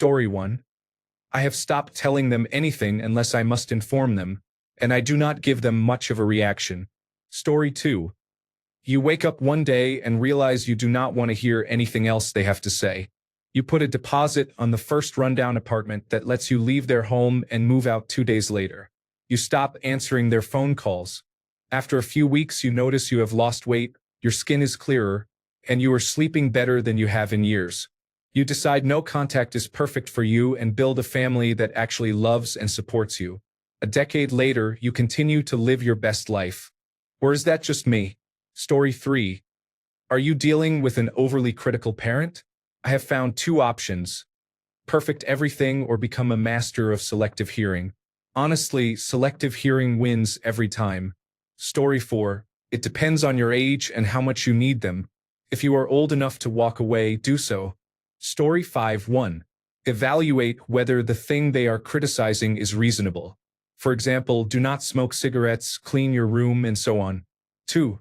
Story 1. I have stopped telling them anything unless I must inform them, and I do not give them much of a reaction. Story 2. You wake up one day and realize you do not want to hear anything else they have to say. You put a deposit on the first rundown apartment that lets you leave their home and move out 2 days later. You stop answering their phone calls. After a few weeks, you notice you have lost weight, your skin is clearer, and you are sleeping better than you have in years. You decide no contact is perfect for you and build a family that actually loves and supports you. A decade later, you continue to live your best life. Or is that just me? Story 3. Are you dealing with an overly critical parent? I have found 2 options: perfect everything or become a master of selective hearing. Honestly, selective hearing wins every time. Story 4. It depends on your age and how much you need them. If you are old enough to walk away, do so. Story 5. 1. Evaluate whether the thing they are criticizing is reasonable. For example, do not smoke cigarettes, clean your room, and so on. 2.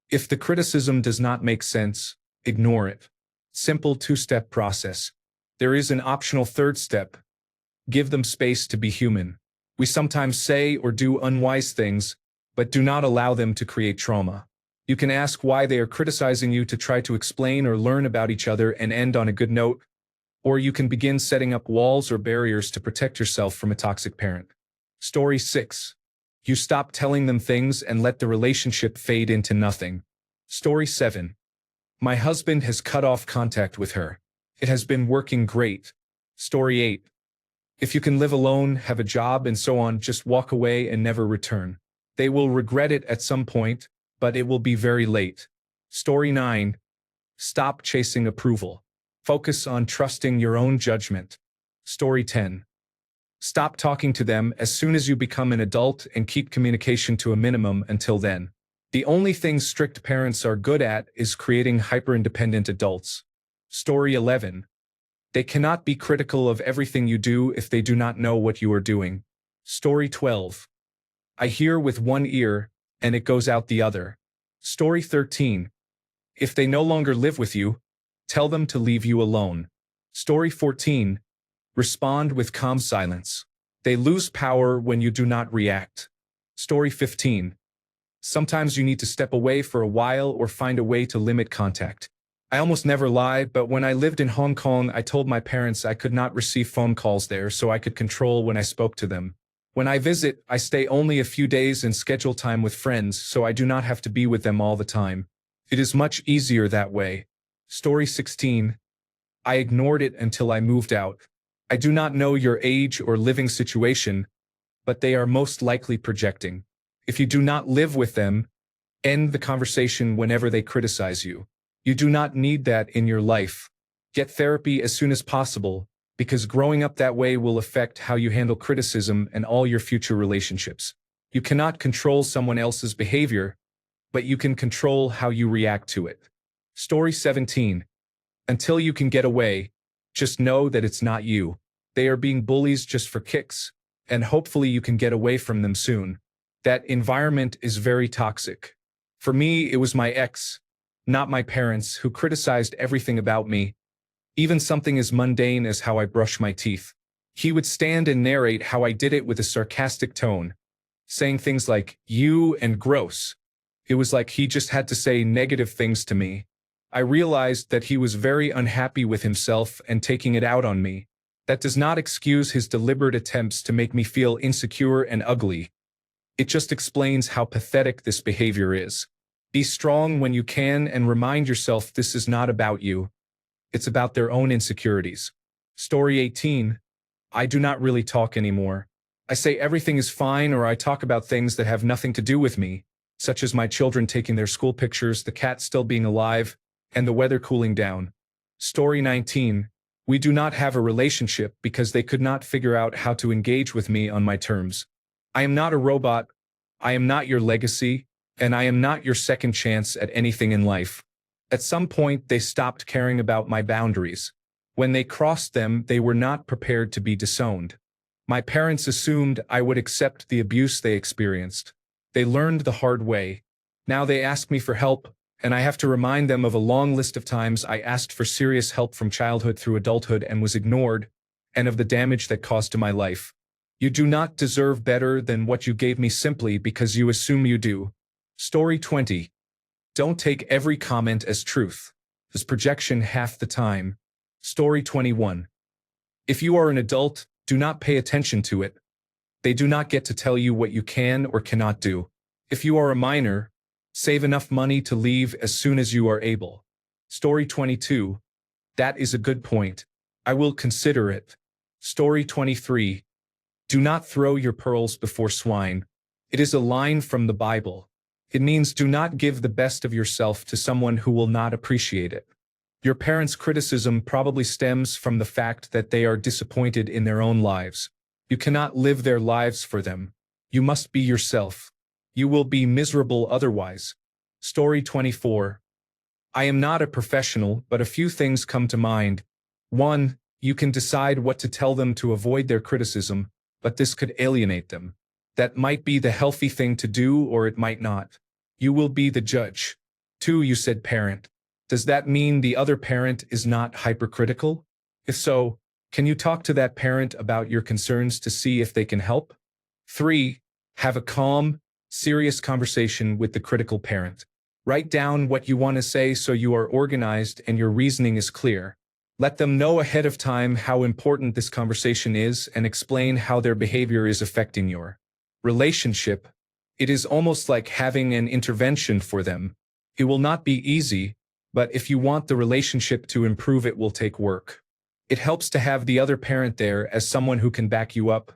If the criticism does not make sense, ignore it. Simple 2-step process. There is an optional 3rd step. Give them space to be human. We sometimes say or do unwise things, but do not allow them to create trauma. You can ask why they are criticizing you to try to explain or learn about each other and end on a good note, or you can begin setting up walls or barriers to protect yourself from a toxic parent. Story 6. You stop telling them things and let the relationship fade into nothing. Story 7. My husband has cut off contact with her. It has been working great. Story 8. If you can live alone, have a job, and so on, just walk away and never return. They will regret it at some point, but it will be very late. Story 9. Stop chasing approval. Focus on trusting your own judgment. Story 10. Stop talking to them as soon as you become an adult and keep communication to a minimum until then. The only thing strict parents are good at is creating hyper-independent adults. Story 11. They cannot be critical of everything you do if they do not know what you are doing. Story 12. I hear with one ear, and it goes out the other. Story 13. If they no longer live with you, tell them to leave you alone. Story 14. Respond with calm silence. They lose power when you do not react. Story 15. Sometimes you need to step away for a while or find a way to limit contact. I almost never lie, but when I lived in Hong Kong, I told my parents I could not receive phone calls there so I could control when I spoke to them. When I visit, I stay only a few days and schedule time with friends so I do not have to be with them all the time. It is much easier that way. Story 16. I ignored it until I moved out. I do not know your age or living situation, but they are most likely projecting. If you do not live with them, end the conversation whenever they criticize you. You do not need that in your life. Get therapy as soon as possible, because growing up that way will affect how you handle criticism and all your future relationships. You cannot control someone else's behavior, but you can control how you react to it. Story 17. Until you can get away, just know that it's not you. They are being bullies just for kicks, and hopefully you can get away from them soon. That environment is very toxic. For me, it was my ex, not my parents, who criticized everything about me, even something as mundane as how I brush my teeth. He would stand and narrate how I did it with a sarcastic tone, saying things like, "you" and "gross." It was like he just had to say negative things to me. I realized that he was very unhappy with himself and taking it out on me. That does not excuse his deliberate attempts to make me feel insecure and ugly. It just explains how pathetic this behavior is. Be strong when you can and remind yourself this is not about you. It's about their own insecurities. Story 18. I do not really talk anymore. I say everything is fine, or I talk about things that have nothing to do with me, such as my children taking their school pictures, the cat still being alive, and the weather cooling down. Story 19. We do not have a relationship because they could not figure out how to engage with me on my terms. I am not a robot, I am not your legacy, and I am not your second chance at anything in life. At some point, they stopped caring about my boundaries. When they crossed them, they were not prepared to be disowned. My parents assumed I would accept the abuse they experienced. They learned the hard way. Now they ask me for help, and I have to remind them of a long list of times I asked for serious help from childhood through adulthood and was ignored, and of the damage that caused to my life. You do not deserve better than what you gave me simply because you assume you do. Story 20. Don't take every comment as truth. As projection half the time. Story 21. If you are an adult, do not pay attention to it. They do not get to tell you what you can or cannot do. If you are a minor, save enough money to leave as soon as you are able. Story 22. That is a good point. I will consider it. Story 23. Do not throw your pearls before swine. It is a line from the Bible. It means do not give the best of yourself to someone who will not appreciate it. Your parents' criticism probably stems from the fact that they are disappointed in their own lives. You cannot live their lives for them. You must be yourself. You will be miserable otherwise. Story 24. I am not a professional, but a few things come to mind. 1. You can decide what to tell them to avoid their criticism, but this could alienate them. That might be the healthy thing to do, or it might not. You will be the judge. 2. You said parent. Does that mean the other parent is not hypercritical? If so, can you talk to that parent about your concerns to see if they can help? 3. Have a calm, serious conversation with the critical parent. Write down what you want to say so you are organized and your reasoning is clear. Let them know ahead of time how important this conversation is and explain how their behavior is affecting your relationship. It is almost like having an intervention for them. It will not be easy, but if you want the relationship to improve, it will take work. It helps to have the other parent there as someone who can back you up,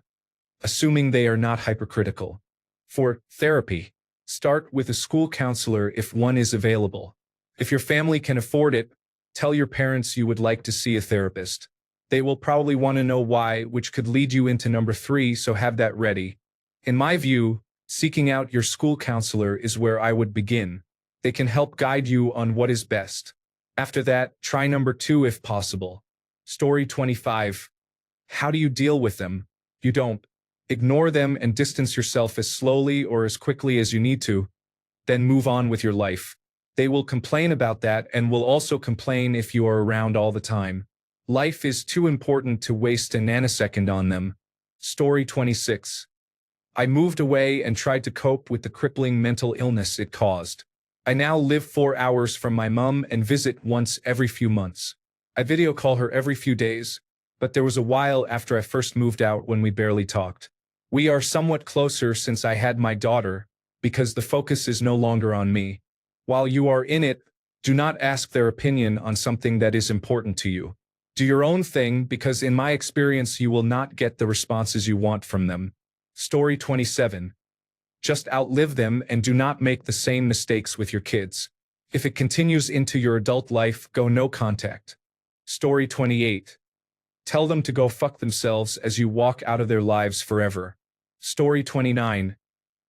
assuming they are not hypercritical. For therapy, start with a school counselor if one is available. If your family can afford it, tell your parents you would like to see a therapist. They will probably want to know why, which could lead you into number 3, so have that ready. In my view, seeking out your school counselor is where I would begin. They can help guide you on what is best. After that, try number 2 if possible. Story 25. How do you deal with them? You don't. Ignore them and distance yourself as slowly or as quickly as you need to. Then move on with your life. They will complain about that and will also complain if you are around all the time. Life is too important to waste a nanosecond on them. Story 26. I moved away and tried to cope with the crippling mental illness it caused. I now live 4 hours from my mom and visit once every few months. I video call her every few days, but there was a while after I first moved out when we barely talked. We are somewhat closer since I had my daughter, because the focus is no longer on me. While you are in it, do not ask their opinion on something that is important to you. Do your own thing, because in my experience you will not get the responses you want from them. Story 27. Just outlive them and do not make the same mistakes with your kids. If it continues into your adult life, go no contact. Story 28. Tell them to go fuck themselves as you walk out of their lives forever. Story 29.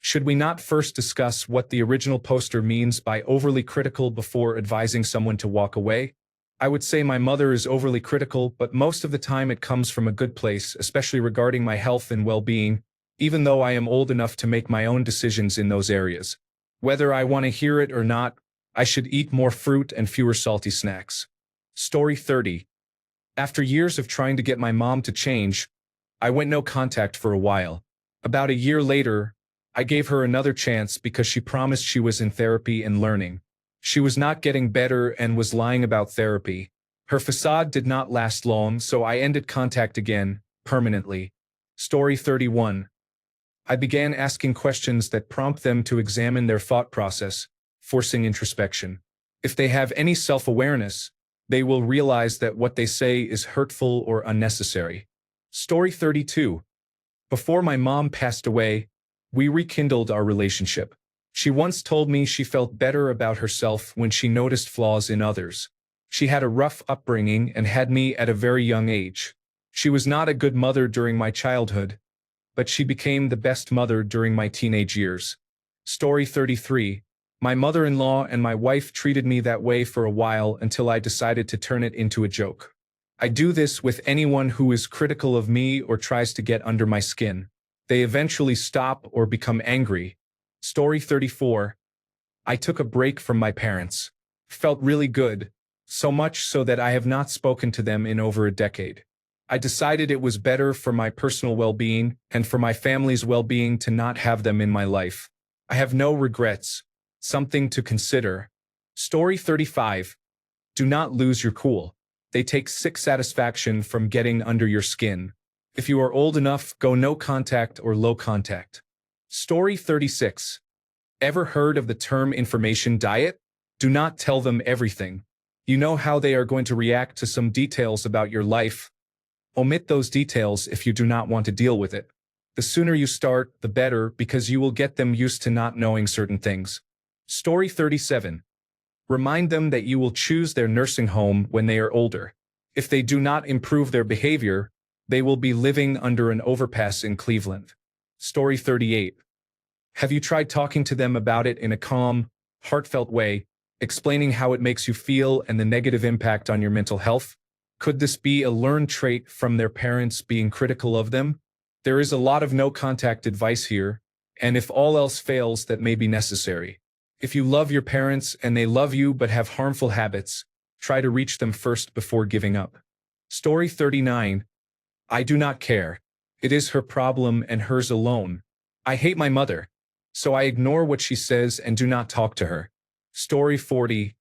Should we not first discuss what the original poster means by overly critical before advising someone to walk away? I would say my mother is overly critical, but most of the time it comes from a good place, especially regarding my health and well-being, even though I am old enough to make my own decisions in those areas. Whether I want to hear it or not, I should eat more fruit and fewer salty snacks. Story 30. After years of trying to get my mom to change, I went no contact for a while. About a year later, I gave her another chance because she promised she was in therapy and learning. She was not getting better and was lying about therapy. Her facade did not last long, so I ended contact again, permanently. Story 31. I began asking questions that prompt them to examine their thought process, forcing introspection. If they have any self-awareness, they will realize that what they say is hurtful or unnecessary. Story 32. Before my mom passed away, we rekindled our relationship. She once told me she felt better about herself when she noticed flaws in others. She had a rough upbringing and had me at a very young age. She was not a good mother during my childhood, but she became the best mother during my teenage years. Story 33. My mother-in-law and my wife treated me that way for a while until I decided to turn it into a joke. I do this with anyone who is critical of me or tries to get under my skin. They eventually stop or become angry. Story 34. I took a break from my parents. Felt really good, so much so that I have not spoken to them in over a decade. I decided it was better for my personal well-being and for my family's well-being to not have them in my life. I have no regrets. Something to consider. Story 35. Do not lose your cool. They take sick satisfaction from getting under your skin. If you are old enough, go no contact or low contact. Story 36. Ever heard of the term information diet? Do not tell them everything. You know how they are going to react to some details about your life. Omit those details if you do not want to deal with it. The sooner you start, the better, because you will get them used to not knowing certain things. Story 37. Remind them that you will choose their nursing home when they are older. If they do not improve their behavior, they will be living under an overpass in Cleveland. Story 38. Have you tried talking to them about it in a calm, heartfelt way, explaining how it makes you feel and the negative impact on your mental health? Could this be a learned trait from their parents being critical of them? There is a lot of no-contact advice here, and if all else fails, that may be necessary. If you love your parents and they love you but have harmful habits, try to reach them first before giving up. Story 39. I do not care. It is her problem and hers alone. I hate my mother, so I ignore what she says and do not talk to her. Story 40.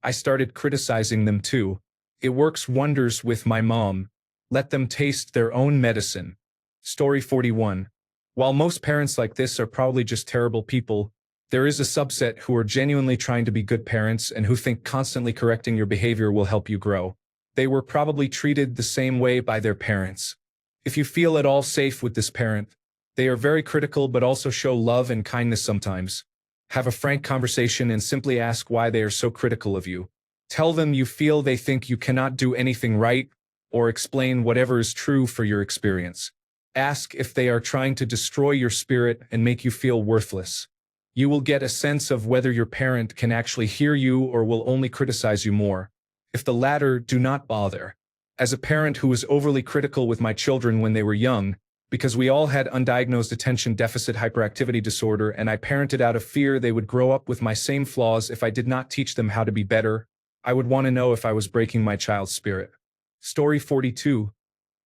I started criticizing them too. It works wonders with my mom. Let them taste their own medicine. Story 41. While most parents like this are probably just terrible people, there is a subset who are genuinely trying to be good parents and who think constantly correcting your behavior will help you grow. They were probably treated the same way by their parents. If you feel at all safe with this parent, they are very critical but also show love and kindness sometimes. Have a frank conversation and simply ask why they are so critical of you. Tell them you feel they think you cannot do anything right, or explain whatever is true for your experience. Ask if they are trying to destroy your spirit and make you feel worthless. You will get a sense of whether your parent can actually hear you or will only criticize you more. If the latter, do not bother. As a parent who was overly critical with my children when they were young, because we all had undiagnosed attention deficit hyperactivity disorder and I parented out of fear they would grow up with my same flaws if I did not teach them how to be better, I would want to know if I was breaking my child's spirit. Story 42.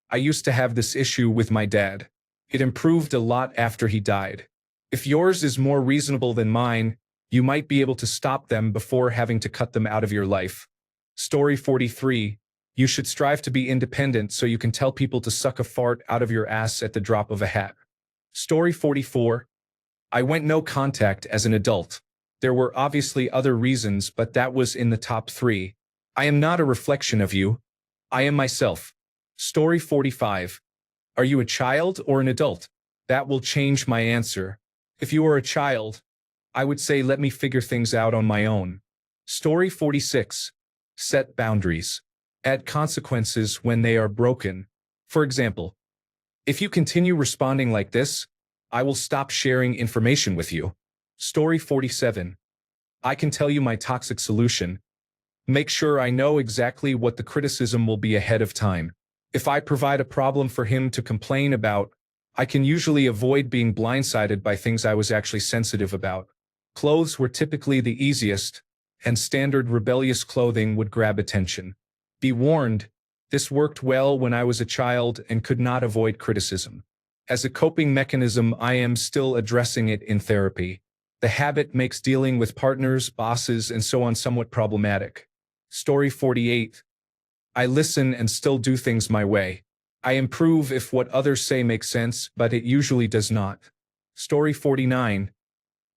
I used to have this issue with my dad. It improved a lot after he died. If yours is more reasonable than mine, you might be able to stop them before having to cut them out of your life. Story 43. You should strive to be independent so you can tell people to suck a fart out of your ass at the drop of a hat. Story 44. I went no contact as an adult. There were obviously other reasons, but that was in the top 3. I am not a reflection of you. I am myself. Story 45. Are you a child or an adult? That will change my answer. If you are a child, I would say let me figure things out on my own. Story 46. Set boundaries. Add consequences when they are broken. For example, if you continue responding like this, I will stop sharing information with you. Story 47. I can tell you my toxic solution. Make sure I know exactly what the criticism will be ahead of time. If I provide a problem for him to complain about, I can usually avoid being blindsided by things I was actually sensitive about. Clothes were typically the easiest, and standard rebellious clothing would grab attention. Be warned, this worked well when I was a child and could not avoid criticism. As a coping mechanism, I am still addressing it in therapy. The habit makes dealing with partners, bosses, and so on somewhat problematic. Story 48. I listen and still do things my way. I improve if what others say makes sense, but it usually does not. Story 49.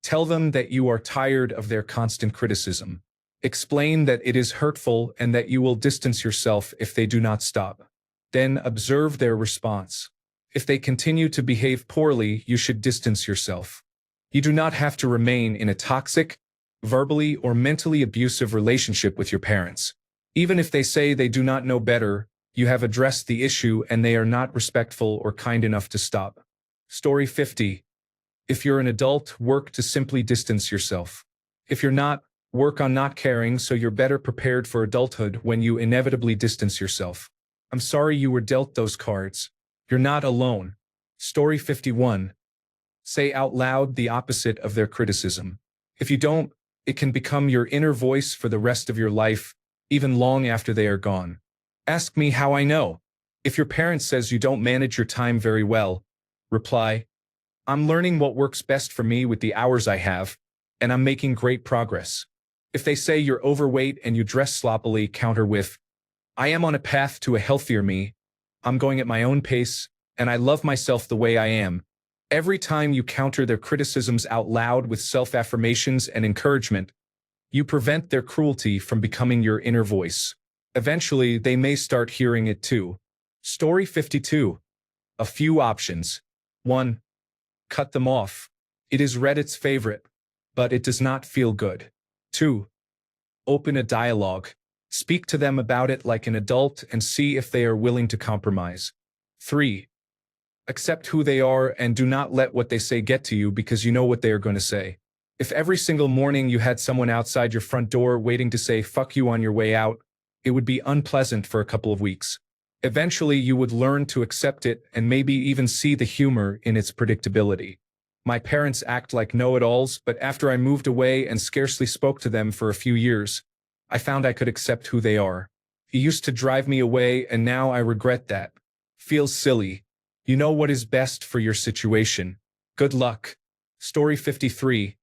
Tell them that you are tired of their constant criticism. Explain that it is hurtful and that you will distance yourself if they do not stop. Then observe their response. If they continue to behave poorly, you should distance yourself. You do not have to remain in a toxic, verbally or mentally abusive relationship with your parents. Even if they say they do not know better, you have addressed the issue and they are not respectful or kind enough to stop. Story 50. If you're an adult, work to simply distance yourself. If you're not, work on not caring so you're better prepared for adulthood when you inevitably distance yourself. I'm sorry you were dealt those cards. You're not alone. Story 51. Say out loud the opposite of their criticism. If you don't, it can become your inner voice for the rest of your life, even long after they are gone. Ask me how I know. If your parent says you don't manage your time very well, reply, I'm learning what works best for me with the hours I have, and I'm making great progress. If they say you're overweight and you dress sloppily, counter with, I am on a path to a healthier me, I'm going at my own pace, and I love myself the way I am. Every time you counter their criticisms out loud with self-affirmations and encouragement, you prevent their cruelty from becoming your inner voice. Eventually, they may start hearing it too. Story 52. A few options. 1. Cut them off. It is Reddit's favorite, but it does not feel good. 2. Open a dialogue. Speak to them about it like an adult and see if they are willing to compromise. 3. Accept who they are and do not let what they say get to you because you know what they are going to say. If every single morning you had someone outside your front door waiting to say fuck you on your way out, it would be unpleasant for a couple of weeks. Eventually you would learn to accept it and maybe even see the humor in its predictability. My parents act like know-it-alls, but after I moved away and scarcely spoke to them for a few years, I found I could accept who they are. It used to drive me away and now I regret that. Feels silly. You know what is best for your situation. Good luck. Story 53.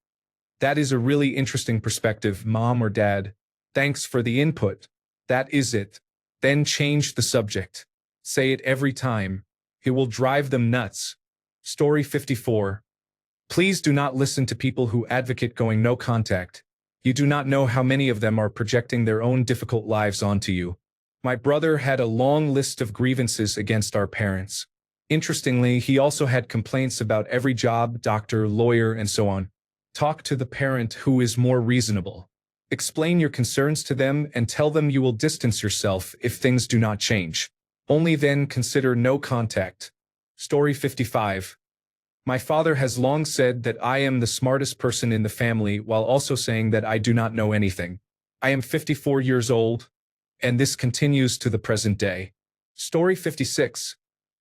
That is a really interesting perspective, Mom or Dad. Thanks for the input. That is it. Then change the subject. Say it every time. It will drive them nuts. Story 54. Please do not listen to people who advocate going no contact. You do not know how many of them are projecting their own difficult lives onto you. My brother had a long list of grievances against our parents. Interestingly, he also had complaints about every job, doctor, lawyer, and so on. Talk to the parent who is more reasonable. Explain your concerns to them and tell them you will distance yourself if things do not change. Only then consider no contact. Story 55. My father has long said that I am the smartest person in the family while also saying that I do not know anything. I am 54 years old, and this continues to the present day. Story 56.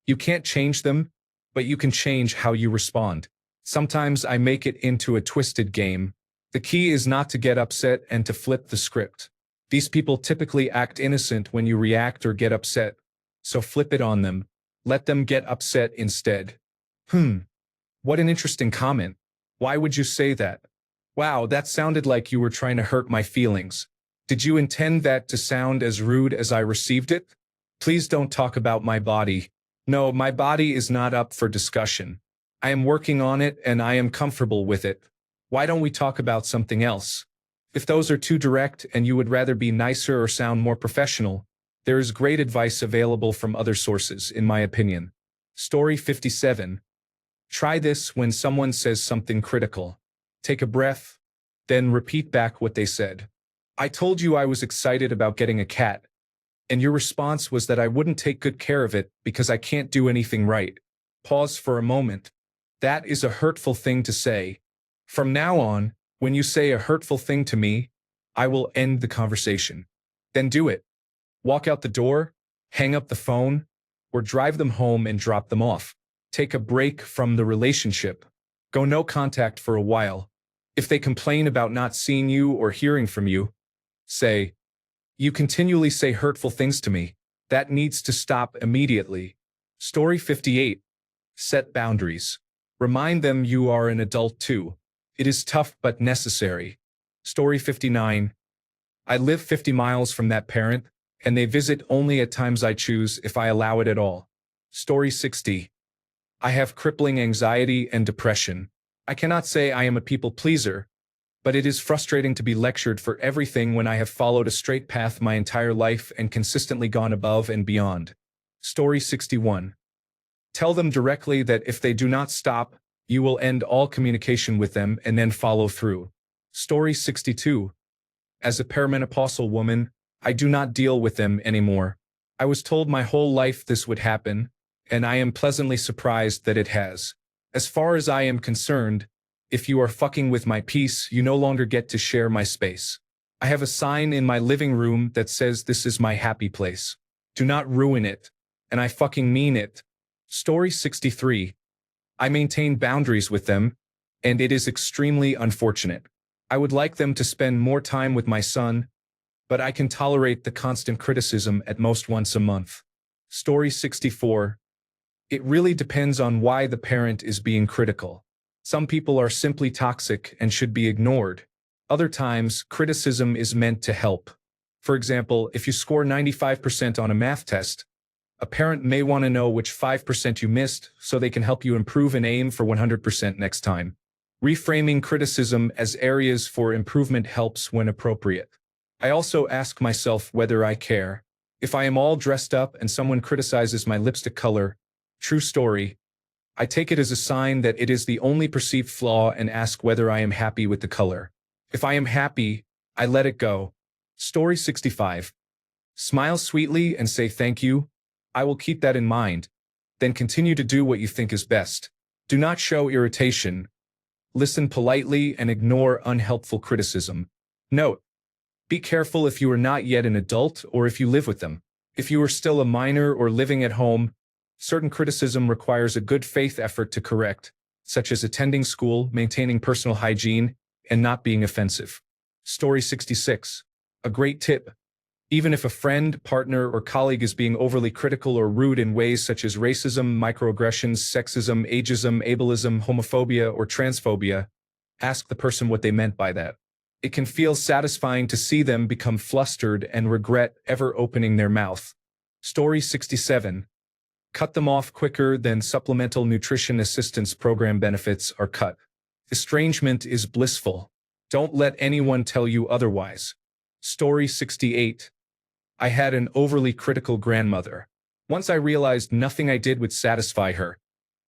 You can't change them, but you can change how you respond. Sometimes I make it into a twisted game. The key is not to get upset and to flip the script. These people typically act innocent when you react or get upset, so flip it on them. Let them get upset instead. What an interesting comment. Why would you say that? Wow, that sounded like you were trying to hurt my feelings. Did you intend that to sound as rude as I received it? Please don't talk about my body. No, my body is not up for discussion. I am working on it and I am comfortable with it. Why don't we talk about something else? If those are too direct and you would rather be nicer or sound more professional, there is great advice available from other sources, in my opinion. Story 57. Try this when someone says something critical. Take a breath, then repeat back what they said. I told you I was excited about getting a cat, and your response was that I wouldn't take good care of it because I can't do anything right. Pause for a moment. That is a hurtful thing to say. From now on, when you say a hurtful thing to me, I will end the conversation. Then do it. Walk out the door, hang up the phone, or drive them home and drop them off. Take a break from the relationship. Go no contact for a while. If they complain about not seeing you or hearing from you, say, you continually say hurtful things to me. That needs to stop immediately. Story 58. Set boundaries. Remind them you are an adult too. It is tough but necessary. Story 59. I live 50 miles from that parent, and they visit only at times I choose if I allow it at all. Story 60. I have crippling anxiety and depression. I cannot say I am a people pleaser, but it is frustrating to be lectured for everything when I have followed a straight path my entire life and consistently gone above and beyond. Story 61. Tell them directly that if they do not stop, you will end all communication with them and then follow through. Story 62. As a perimenopausal woman, I do not deal with them anymore. I was told my whole life this would happen, and I am pleasantly surprised that it has. As far as I am concerned, if you are fucking with my peace, you no longer get to share my space. I have a sign in my living room that says this is my happy place. Do not ruin it. And I fucking mean it. Story 63. I maintain boundaries with them, and it is extremely unfortunate. I would like them to spend more time with my son, but I can tolerate the constant criticism at most once a month. Story 64. It really depends on why the parent is being critical. Some people are simply toxic and should be ignored. Other times, criticism is meant to help. For example, if you score 95% on a math test, a parent may want to know which 5% you missed so they can help you improve and aim for 100% next time. Reframing criticism as areas for improvement helps when appropriate. I also ask myself whether I care. If I am all dressed up and someone criticizes my lipstick color, true story, I take it as a sign that it is the only perceived flaw and ask whether I am happy with the color. If I am happy, I let it go. Story 65. Smile sweetly and say thank you. I will keep that in mind. Then continue to do what you think is best. Do not show irritation. Listen politely and ignore unhelpful criticism. Note: be careful if you are not yet an adult or if you live with them. If you are still a minor or living at home, certain criticism requires a good faith effort to correct, such as attending school, maintaining personal hygiene, and not being offensive. Story 66. A great tip: even if a friend, partner, or colleague is being overly critical or rude in ways such as racism, microaggressions, sexism, ageism, ableism, homophobia, or transphobia, ask the person what they meant by that. It can feel satisfying to see them become flustered and regret ever opening their mouth. Story 67. Cut them off quicker than Supplemental Nutrition Assistance Program benefits are cut. Estrangement is blissful. Don't let anyone tell you otherwise. Story 68. I had an overly critical grandmother. Once I realized nothing I did would satisfy her,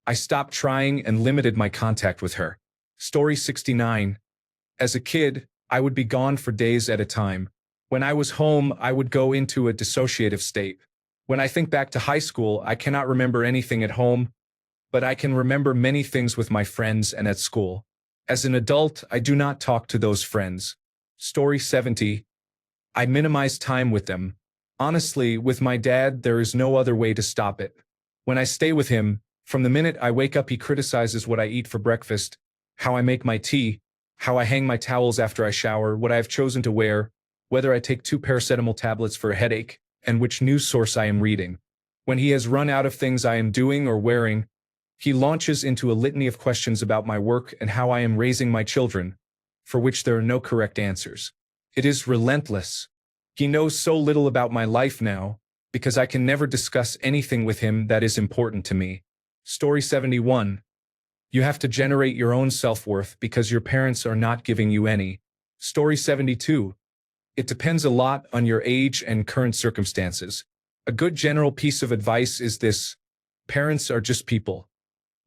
I stopped trying and limited my contact with her. Story 69. As a kid, I would be gone for days at a time. When I was home, I would go into a dissociative state. When I think back to high school, I cannot remember anything at home, but I can remember many things with my friends and at school. As an adult, I do not talk to those friends. Story 70. I minimize time with them. Honestly, with my dad, there is no other way to stop it. When I stay with him, from the minute I wake up, he criticizes what I eat for breakfast, how I make my tea, how I hang my towels after I shower, what I have chosen to wear, whether I take 2 paracetamol tablets for a headache, and which news source I am reading. When he has run out of things I am doing or wearing, he launches into a litany of questions about my work and how I am raising my children, for which there are no correct answers. It is relentless. He knows so little about my life now, because I can never discuss anything with him that is important to me. Story 71. You have to generate your own self-worth because your parents are not giving you any. Story 72. It depends a lot on your age and current circumstances. A good general piece of advice is this: parents are just people.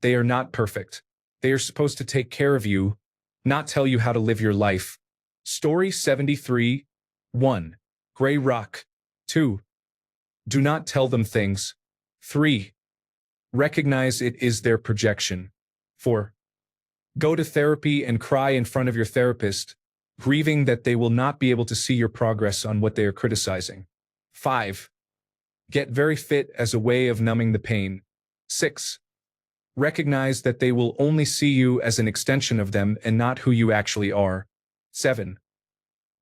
They are not perfect. They are supposed to take care of you, not tell you how to live your life. Story 73. 1. Gray rock. 2. Do not tell them things. 3. Recognize it is their projection. 4. Go to therapy and cry in front of your therapist, grieving that they will not be able to see your progress on what they are criticizing. 5. Get very fit as a way of numbing the pain. 6. Recognize that they will only see you as an extension of them and not who you actually are. 7.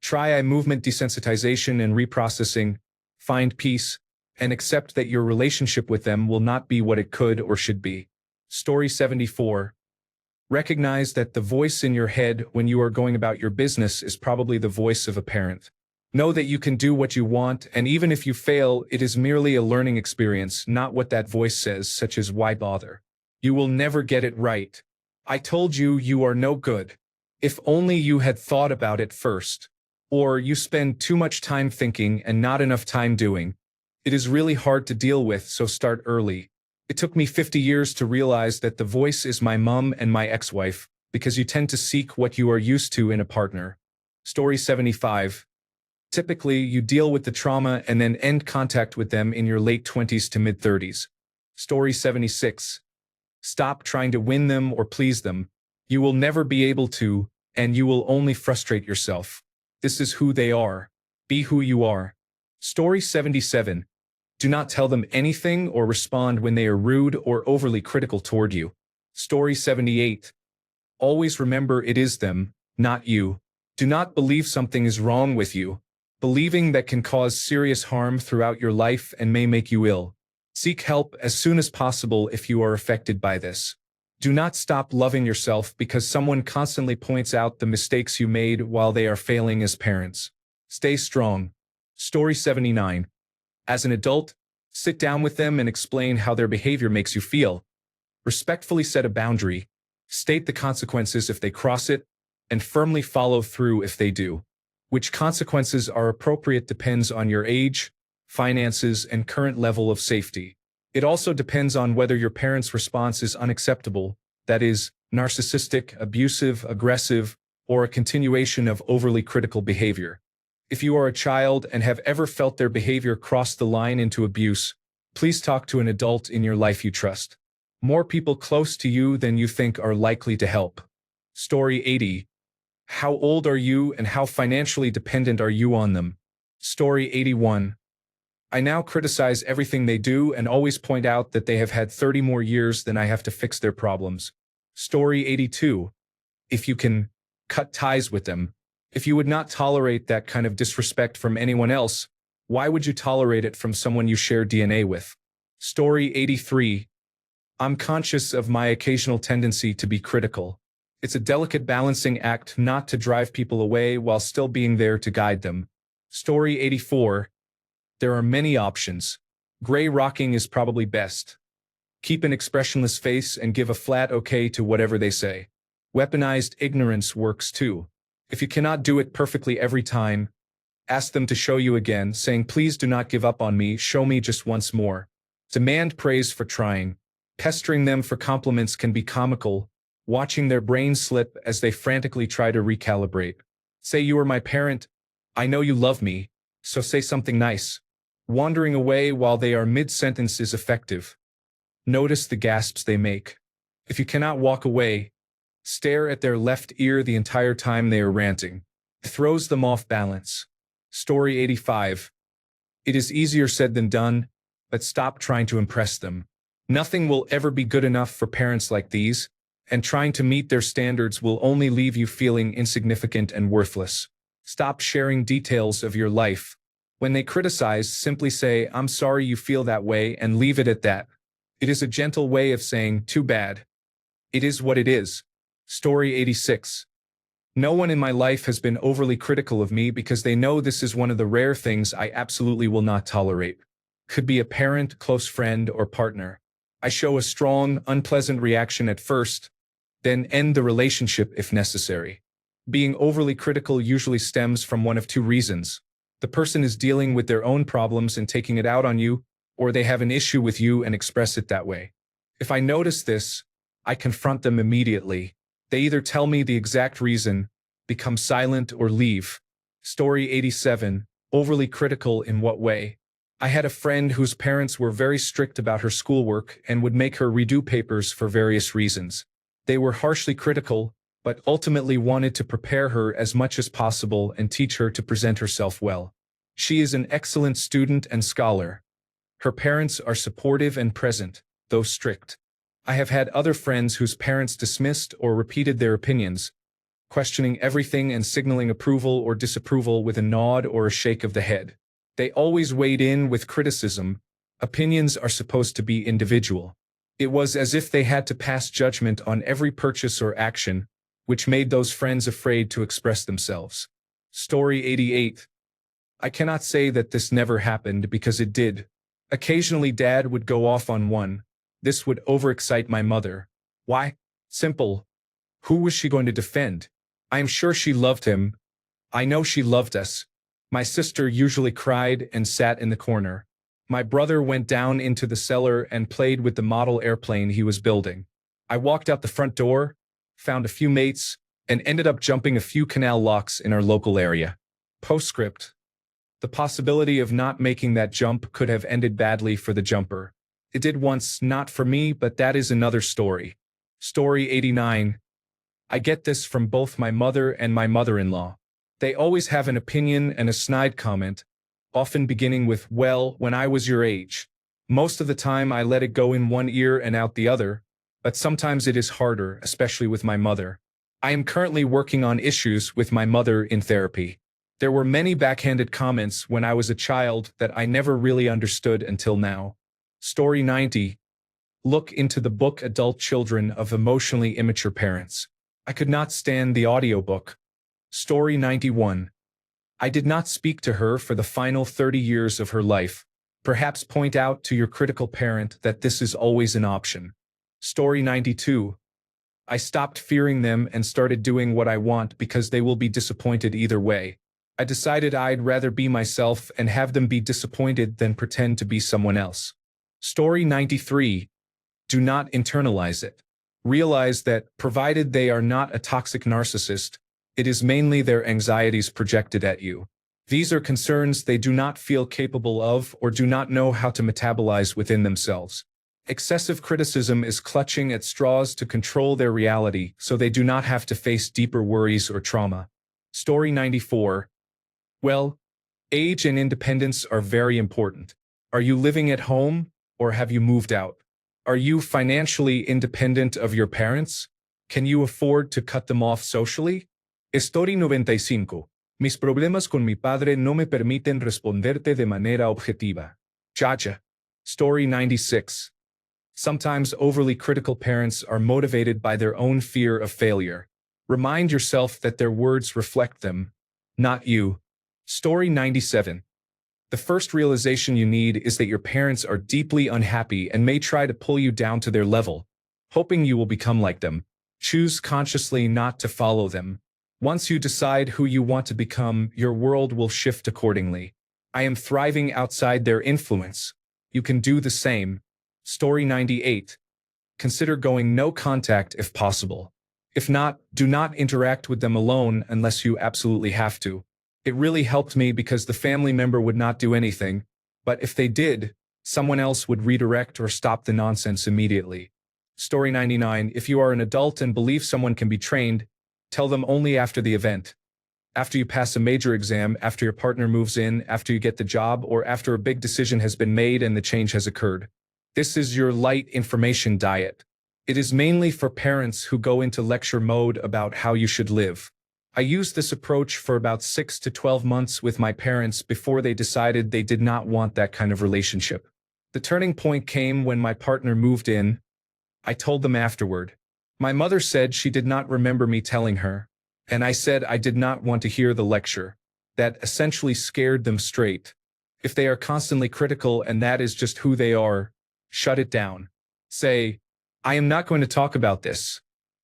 Try eye movement desensitization and reprocessing, find peace, and accept that your relationship with them will not be what it could or should be. Story 74. Recognize that the voice in your head when you are going about your business is probably the voice of a parent. Know that you can do what you want, and even if you fail, it is merely a learning experience, not what that voice says, such as why bother. You will never get it right. I told you you are no good. If only you had thought about it first. Or you spend too much time thinking and not enough time doing. It is really hard to deal with, so start early. It took me 50 years to realize that the voice is my mom and my ex-wife, because you tend to seek what you are used to in a partner. Story 75. Typically, you deal with the trauma and then end contact with them in your late 20s to mid-30s. Story 76. Stop trying to win them or please them. You will never be able to, and you will only frustrate yourself. This is who they are. Be who you are. Story 77. Do not tell them anything or respond when they are rude or overly critical toward you. Story 78. Always remember it is them, not you. Do not believe something is wrong with you. Believing that can cause serious harm throughout your life and may make you ill. Seek help as soon as possible if you are affected by this. Do not stop loving yourself because someone constantly points out the mistakes you made while they are failing as parents. Stay strong. Story 79. As an adult, sit down with them and explain how their behavior makes you feel. Respectfully set a boundary, state the consequences if they cross it, and firmly follow through if they do. Which consequences are appropriate depends on your age, finances, and current level of safety. It also depends on whether your parents' response is unacceptable, that is, narcissistic, abusive, aggressive, or a continuation of overly critical behavior. If you are a child and have ever felt their behavior cross the line into abuse, please talk to an adult in your life you trust. More people close to you than you think are likely to help. Story 80. How old are you and how financially dependent are you on them? Story 81. I now criticize everything they do and always point out that they have had 30 more years than I have to fix their problems. Story 82. If you can cut ties with them. If you would not tolerate that kind of disrespect from anyone else, why would you tolerate it from someone you share DNA with? Story 83. I'm conscious of my occasional tendency to be critical. It's a delicate balancing act not to drive people away while still being there to guide them. Story 84. There are many options. Gray rocking is probably best. Keep an expressionless face and give a flat okay to whatever they say. Weaponized ignorance works too. If you cannot do it perfectly every time, ask them to show you again, saying, please do not give up on me, show me just once more. Demand praise for trying. Pestering them for compliments can be comical, watching their brains slip as they frantically try to recalibrate. Say, you are my parent. I know you love me, so say something nice. Wandering away while they are mid-sentence is effective. Notice the gasps they make. If you cannot walk away, stare at their left ear the entire time they are ranting. It throws them off balance. Story 85. It is easier said than done, but stop trying to impress them. Nothing will ever be good enough for parents like these, and trying to meet their standards will only leave you feeling insignificant and worthless. Stop sharing details of your life. When they criticize, simply say, I'm sorry you feel that way, and leave it at that. It is a gentle way of saying, too bad. It is what it is. Story 86. No one in my life has been overly critical of me because they know this is one of the rare things I absolutely will not tolerate. Could be a parent, close friend, or partner. I show a strong, unpleasant reaction at first, then end the relationship if necessary. Being overly critical usually stems from one of two reasons. The person is dealing with their own problems and taking it out on you, or they have an issue with you and express it that way. If I notice this, I confront them immediately. They either tell me the exact reason, become silent, or leave. Story 87. Overly critical in what way? I had a friend whose parents were very strict about her schoolwork and would make her redo papers for various reasons. They were harshly critical, but ultimately wanted to prepare her as much as possible and teach her to present herself well. She is an excellent student and scholar. Her parents are supportive and present, though strict. I have had other friends whose parents dismissed or repeated their opinions, questioning everything and signaling approval or disapproval with a nod or a shake of the head. They always weighed in with criticism. Opinions are supposed to be individual. It was as if they had to pass judgment on every purchase or action, which made those friends afraid to express themselves. Story 88. I cannot say that this never happened because it did. Occasionally Dad would go off on one. This would overexcite my mother. Why? Simple. Who was she going to defend? I am sure she loved him. I know she loved us. My sister usually cried and sat in the corner. My brother went down into the cellar and played with the model airplane he was building. I walked out the front door, found a few mates, and ended up jumping a few canal locks in our local area. Postscript. The possibility of not making that jump could have ended badly for the jumper. It did once, not for me, but that is another story. Story 89. I get this from both my mother and my mother-in-law. They always have an opinion and a snide comment, often beginning with, well, when I was your age. Most of the time I let it go in one ear and out the other, but sometimes it is harder, especially with my mother. I am currently working on issues with my mother in therapy. There were many backhanded comments when I was a child that I never really understood until now. Story 90. Look into the book Adult Children of Emotionally Immature Parents. I could not stand the audiobook. Story 91. I did not speak to her for the final 30 years of her life. Perhaps point out to your critical parent that this is always an option. Story 92. I stopped fearing them and started doing what I want because they will be disappointed either way. I decided I'd rather be myself and have them be disappointed than pretend to be someone else. Story 93. Do not internalize it. Realize that, provided they are not a toxic narcissist, it is mainly their anxieties projected at you. These are concerns they do not feel capable of or do not know how to metabolize within themselves. Excessive criticism is clutching at straws to control their reality so they do not have to face deeper worries or trauma. Story 94. Well, age and independence are very important. Are you living at home or have you moved out? Are you financially independent of your parents? Can you afford to cut them off socially? Story 95. Mis problemas con mi padre no me permiten responderte de manera objetiva. Chacha. Story 96. Sometimes overly critical parents are motivated by their own fear of failure. Remind yourself that their words reflect them, not you. Story 97. The first realization you need is that your parents are deeply unhappy and may try to pull you down to their level, hoping you will become like them. Choose consciously not to follow them. Once you decide who you want to become, your world will shift accordingly. I am thriving outside their influence. You can do the same. Story 98. Consider going no contact if possible. If not, do not interact with them alone unless you absolutely have to. It really helped me because the family member would not do anything, but if they did, someone else would redirect or stop the nonsense immediately. Story 99. If you are an adult and believe someone can be trained, tell them only after the event. After you pass a major exam, after your partner moves in, after you get the job, or after a big decision has been made and the change has occurred. This is your light information diet. It is mainly for parents who go into lecture mode about how you should live. I used this approach for about 6 to 12 months with my parents before they decided they did not want that kind of relationship. The turning point came when my partner moved in. I told them afterward. My mother said she did not remember me telling her, and I said I did not want to hear the lecture. That essentially scared them straight. If they are constantly critical and that is just who they are, shut it down. Say, I am not going to talk about this,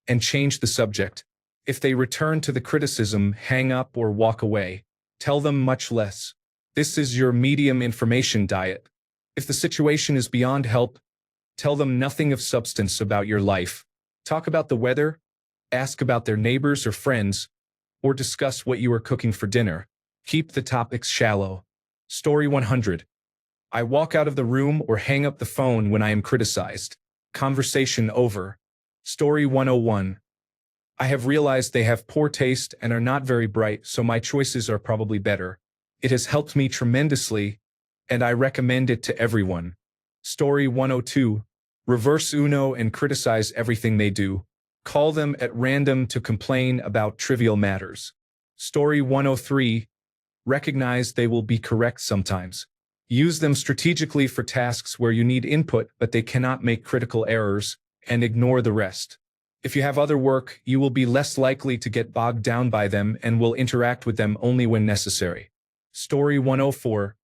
and change the subject. If they return to the criticism, hang up or walk away. Tell them much less. This is your medium information diet. If the situation is beyond help, tell them nothing of substance about your life. Talk about the weather, ask about their neighbors or friends, or discuss what you are cooking for dinner. Keep the topics shallow. Story 100. I walk out of the room or hang up the phone when I am criticized. Conversation over. Story 101. I have realized they have poor taste and are not very bright, so my choices are probably better. It has helped me tremendously, and I recommend it to everyone. Story 102. Reverse Uno and criticize everything they do. Call them at random to complain about trivial matters. Story 103. Recognize they will be correct sometimes. Use them strategically for tasks where you need input but they cannot make critical errors, and ignore the rest. If you have other work, you will be less likely to get bogged down by them and will interact with them only when necessary. Story 104.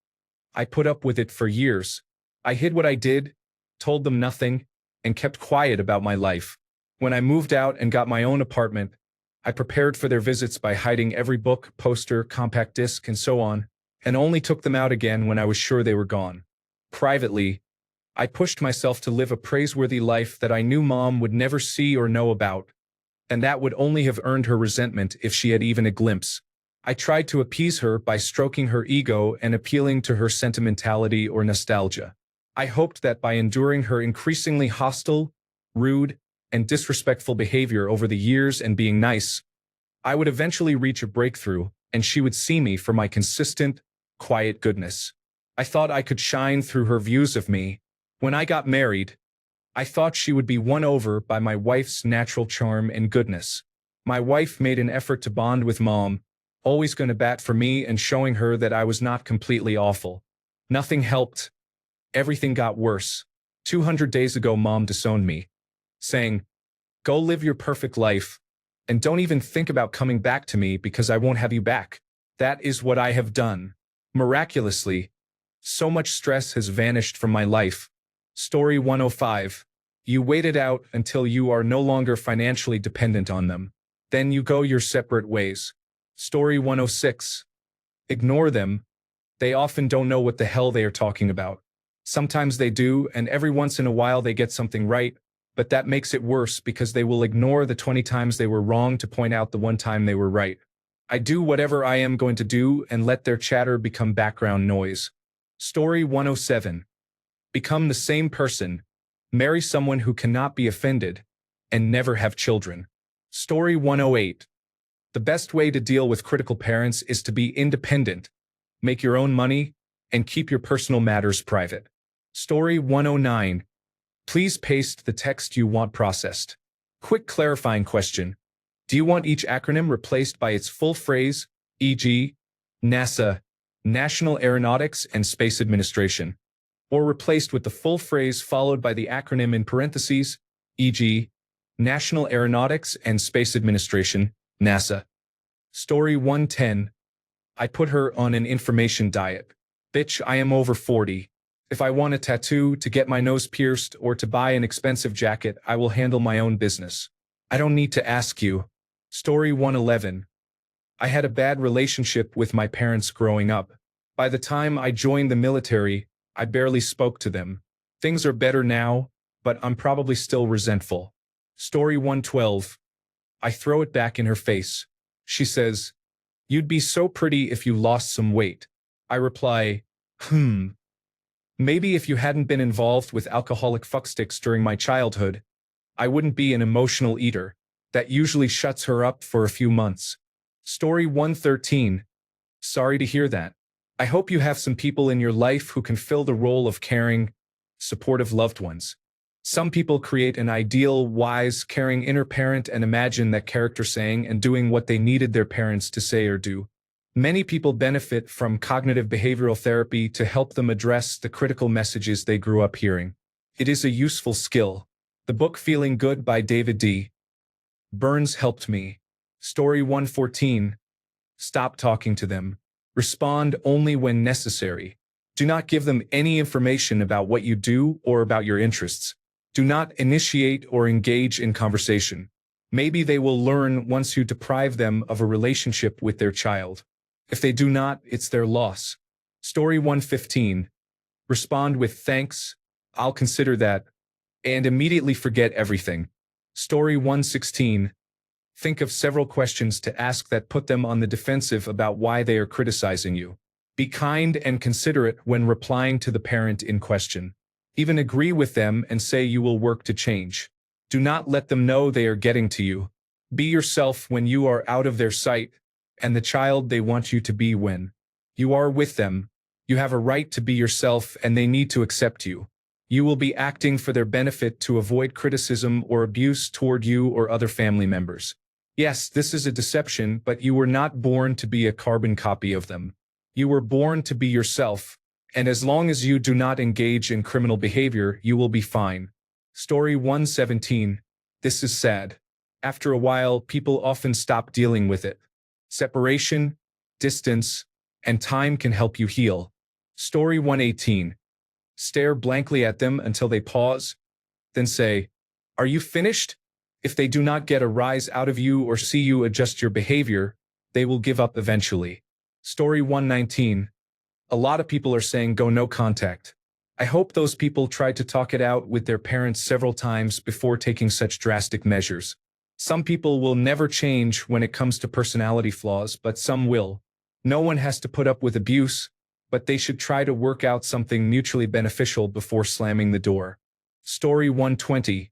I put up with it for years. I hid what I did, told them nothing, and kept quiet about my life. When I moved out and got my own apartment, I prepared for their visits by hiding every book, poster, compact disc, and so on, and only took them out again when I was sure they were gone. Privately, I pushed myself to live a praiseworthy life that I knew Mom would never see or know about, and that would only have earned her resentment if she had even a glimpse. I tried to appease her by stroking her ego and appealing to her sentimentality or nostalgia. I hoped that by enduring her increasingly hostile, rude, and disrespectful behavior over the years and being nice, I would eventually reach a breakthrough, and she would see me for my consistent, quiet goodness. I thought I could shine through her views of me. When I got married, I thought she would be won over by my wife's natural charm and goodness. My wife made an effort to bond with Mom, always going to bat for me and showing her that I was not completely awful. Nothing helped. Everything got worse. 200 days ago mom disowned me, saying, "Go live your perfect life, and don't even think about coming back to me because I won't have you back." That is what I have done. Miraculously, so much stress has vanished from my life. Story 105. You wait it out until you are no longer financially dependent on them. Then you go your separate ways. Story 106. Ignore them. They often don't know what the hell they are talking about. Sometimes they do, and every once in a while they get something right, but that makes it worse because they will ignore the 20 times they were wrong to point out the one time they were right. I do whatever I am going to do and let their chatter become background noise. Story 107. Become the same person. Marry someone who cannot be offended, and never have children. Story 108. The best way to deal with critical parents is to be independent, make your own money, and keep your personal matters private. Story 109. Please paste the text you want processed. Quick clarifying question. Do you want each acronym replaced by its full phrase, e.g., NASA, National Aeronautics and Space Administration, or replaced with the full phrase followed by the acronym in parentheses, e.g., National Aeronautics and Space Administration, NASA? Story 110. I put her on an information diet. Bitch, I am over 40. If I want a tattoo, to get my nose pierced, or to buy an expensive jacket, I will handle my own business. I don't need to ask you. Story 111. I had a bad relationship with my parents growing up. By the time I joined the military, I barely spoke to them. Things are better now, but I'm probably still resentful. Story 112. I throw it back in her face. She says, "You'd be so pretty if you lost some weight." I reply, maybe if you hadn't been involved with alcoholic fucksticks during my childhood, I wouldn't be an emotional eater. That usually shuts her up for a few months. Story 113. Sorry to hear that. I hope you have some people in your life who can fill the role of caring, supportive loved ones. Some people create an ideal, wise, caring inner parent and imagine that character saying and doing what they needed their parents to say or do. Many people benefit from cognitive behavioral therapy to help them address the critical messages they grew up hearing. It is a useful skill. The book Feeling Good by David D. Burns helped me. Story 114. Stop talking to them. Respond only when necessary. Do not give them any information about what you do or about your interests. Do not initiate or engage in conversation. Maybe they will learn once you deprive them of a relationship with their child. If they do not, it's their loss. Story 115. Respond with thanks, "I'll consider that," and immediately forget everything. Story 116. Think of several questions to ask that put them on the defensive about why they are criticizing you. Be kind and considerate when replying to the parent in question. Even agree with them and say you will work to change. Do not let them know they are getting to you. Be yourself when you are out of their sight, and the child they want you to be when you are with them. You have a right to be yourself and they need to accept you. You will be acting for their benefit to avoid criticism or abuse toward you or other family members. Yes, this is a deception, but you were not born to be a carbon copy of them. You were born to be yourself, and as long as you do not engage in criminal behavior, you will be fine. Story 117. This is sad. After a while, people often stop dealing with it. Separation, distance, and time can help you heal. Story 118. Stare blankly at them until they pause, then say, "Are you finished?" If they do not get a rise out of you or see you adjust your behavior, they will give up eventually. Story 119. A lot of people are saying go no contact. I hope those people tried to talk it out with their parents several times before taking such drastic measures. Some people will never change when it comes to personality flaws, but some will. No one has to put up with abuse, but they should try to work out something mutually beneficial before slamming the door. Story 120.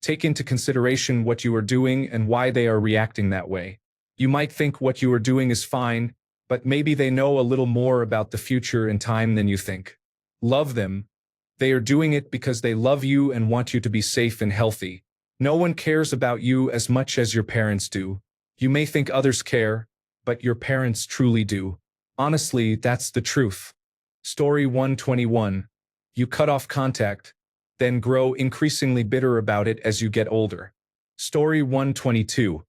Take into consideration what you are doing and why they are reacting that way. You might think what you are doing is fine, but maybe they know a little more about the future and time than you think. Love them. They are doing it because they love you and want you to be safe and healthy. No one cares about you as much as your parents do. You may think others care, but your parents truly do. Honestly, that's the truth. Story 121. You cut off contact. then grow increasingly bitter about it as you get older. Story 122.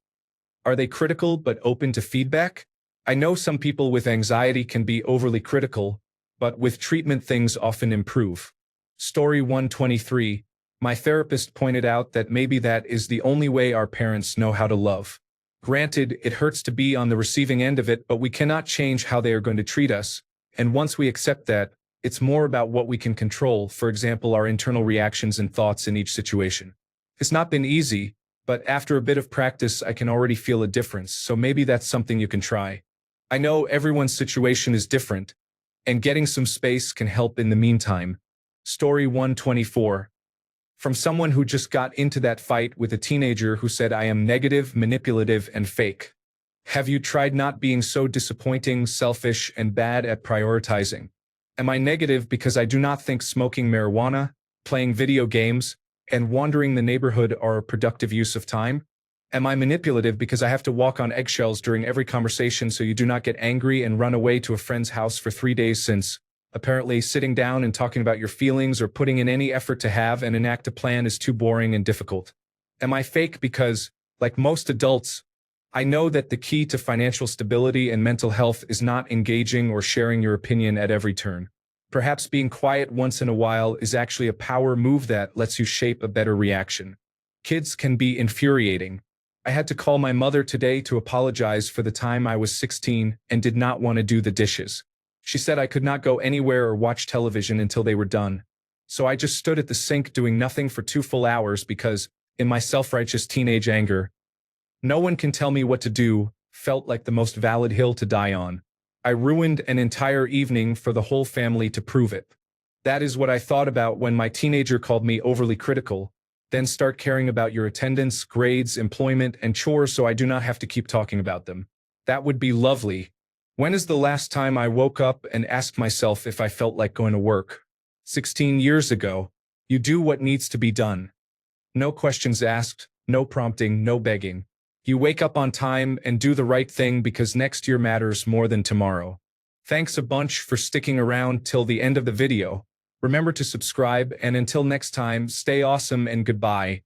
Are they critical but open to feedback? I know some people with anxiety can be overly critical, but with treatment things often improve. Story 123. My therapist pointed out that maybe that is the only way our parents know how to love. Granted, it hurts to be on the receiving end of it, but we cannot change how they are going to treat us. And once we accept that, it's more about what we can control, for example, our internal reactions and thoughts in each situation. It's not been easy, but after a bit of practice, I can already feel a difference, so maybe that's something you can try. I know everyone's situation is different, and getting some space can help in the meantime. Story 124. From someone who just got into that fight with a teenager who said I am negative, manipulative, and fake. Have you tried not being so disappointing, selfish, and bad at prioritizing? Am I negative because I do not think smoking marijuana, playing video games, and wandering the neighborhood are a productive use of time? Am I manipulative because I have to walk on eggshells during every conversation so you do not get angry and run away to a friend's house for 3 days since, apparently, sitting down and talking about your feelings or putting in any effort to have and enact a plan is too boring and difficult? Am I fake because, like most adults, I know that the key to financial stability and mental health is not engaging or sharing your opinion at every turn? Perhaps being quiet once in a while is actually a power move that lets you shape a better reaction. Kids can be infuriating. I had to call my mother today to apologize for the time I was 16 and did not want to do the dishes. She said I could not go anywhere or watch television until they were done. So I just stood at the sink doing nothing for 2 full hours because, in my self-righteous teenage anger, no one can tell me what to do, felt like the most valid hill to die on. I ruined an entire evening for the whole family to prove it. That is what I thought about when my teenager called me overly critical. Then start caring about your attendance, grades, employment, and chores so I do not have to keep talking about them. That would be lovely. When is the last time I woke up and asked myself if I felt like going to work? 16 years ago. You do what needs to be done. No questions asked, no prompting, no begging. You wake up on time and do the right thing because next year matters more than tomorrow. Thanks a bunch for sticking around till the end of the video. Remember to subscribe, and until next time, stay awesome and goodbye.